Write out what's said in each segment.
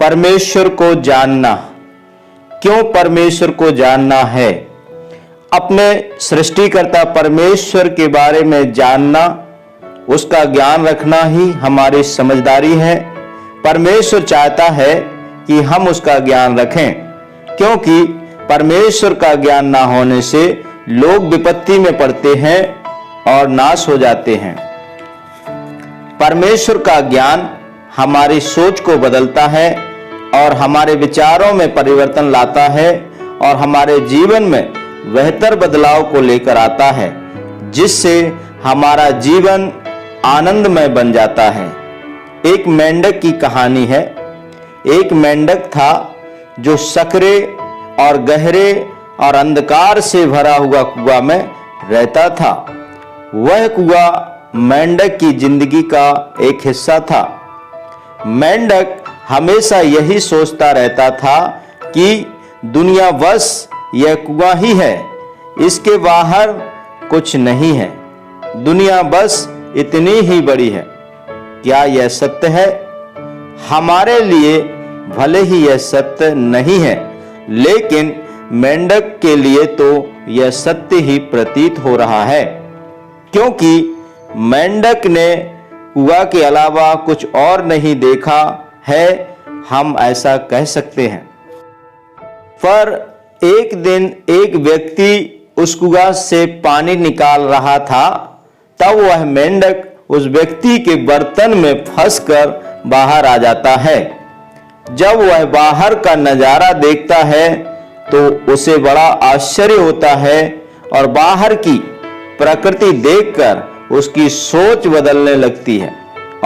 परमेश्वर को जानना। क्यों परमेश्वर को जानना है? अपने सृष्टिकर्ता परमेश्वर के बारे में जानना, उसका ज्ञान रखना ही हमारी समझदारी है। परमेश्वर चाहता है कि हम उसका ज्ञान रखें, क्योंकि परमेश्वर का ज्ञान ना होने से लोग विपत्ति में पड़ते हैं और नाश हो जाते हैं। परमेश्वर का ज्ञान हमारी सोच को बदलता है और हमारे विचारों में परिवर्तन लाता है और हमारे जीवन में बेहतर बदलाव को लेकर आता है, जिससे हमारा जीवन आनंदमय बन जाता है। एक मेंढक की कहानी है। एक मेंढक था जो सकरे और गहरे और अंधकार से भरा हुआ कुआं में रहता था। वह कुआं मेंढक की जिंदगी का एक हिस्सा था। मेंढक हमेशा यही सोचता रहता था कि दुनिया बस यह कुआं ही है, इसके बाहर कुछ नहीं है। दुनिया बस इतनी ही बड़ी है। क्या यह सत्य है? हमारे लिए भले ही यह सत्य नहीं है, लेकिन मेंढक के लिए तो यह सत्य ही प्रतीत हो रहा है, क्योंकि मेंढक ने कुआं के अलावा कुछ और नहीं देखा है, हम ऐसा कह सकते हैं। पर एक दिन एक व्यक्ति उस कुआं से पानी निकाल रहा था, तब वह मेंढक उस व्यक्ति के बर्तन में फंसकर बाहर आ जाता है। जब वह बाहर का नजारा देखता है तो उसे बड़ा आश्चर्य होता है और बाहर की प्रकृति देखकर उसकी सोच बदलने लगती है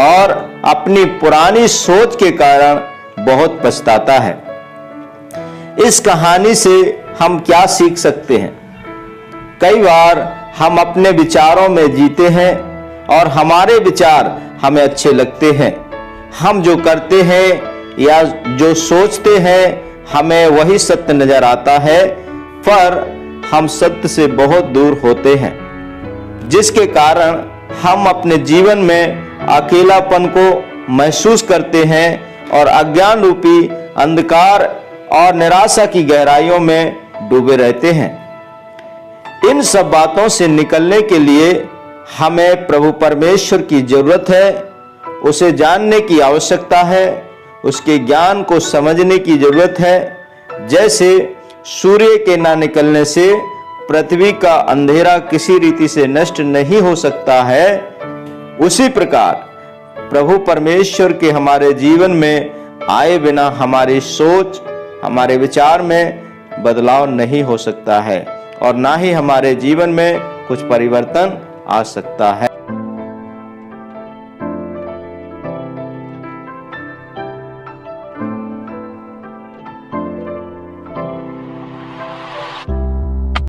और अपनी पुरानी सोच के कारण बहुत पछताता है। इस कहानी से हम क्या सीख सकते हैं? कई बार हम अपने विचारों में जीते हैं और हमारे विचार हमें अच्छे लगते हैं। हम जो करते हैं या जो सोचते हैं हमें वही सत्य नजर आता है, पर हम सत्य से बहुत दूर होते हैं, जिसके कारण हम अपने जीवन में अकेलापन को महसूस करते हैं और अज्ञान रूपी अंधकार और निराशा की गहराइयों में डूबे रहते हैं। इन सब बातों से निकलने के लिए हमें प्रभु परमेश्वर की जरूरत है। उसे जानने की आवश्यकता है, उसके ज्ञान को समझने की जरूरत है। जैसे सूर्य के ना निकलने से पृथ्वी का अंधेरा किसी रीति से नष्ट नहीं हो सकता है, उसी प्रकार प्रभु परमेश्वर के हमारे जीवन में आए बिना हमारी सोच, हमारे विचार में बदलाव नहीं हो सकता है और ना ही हमारे जीवन में कुछ परिवर्तन आ सकता है।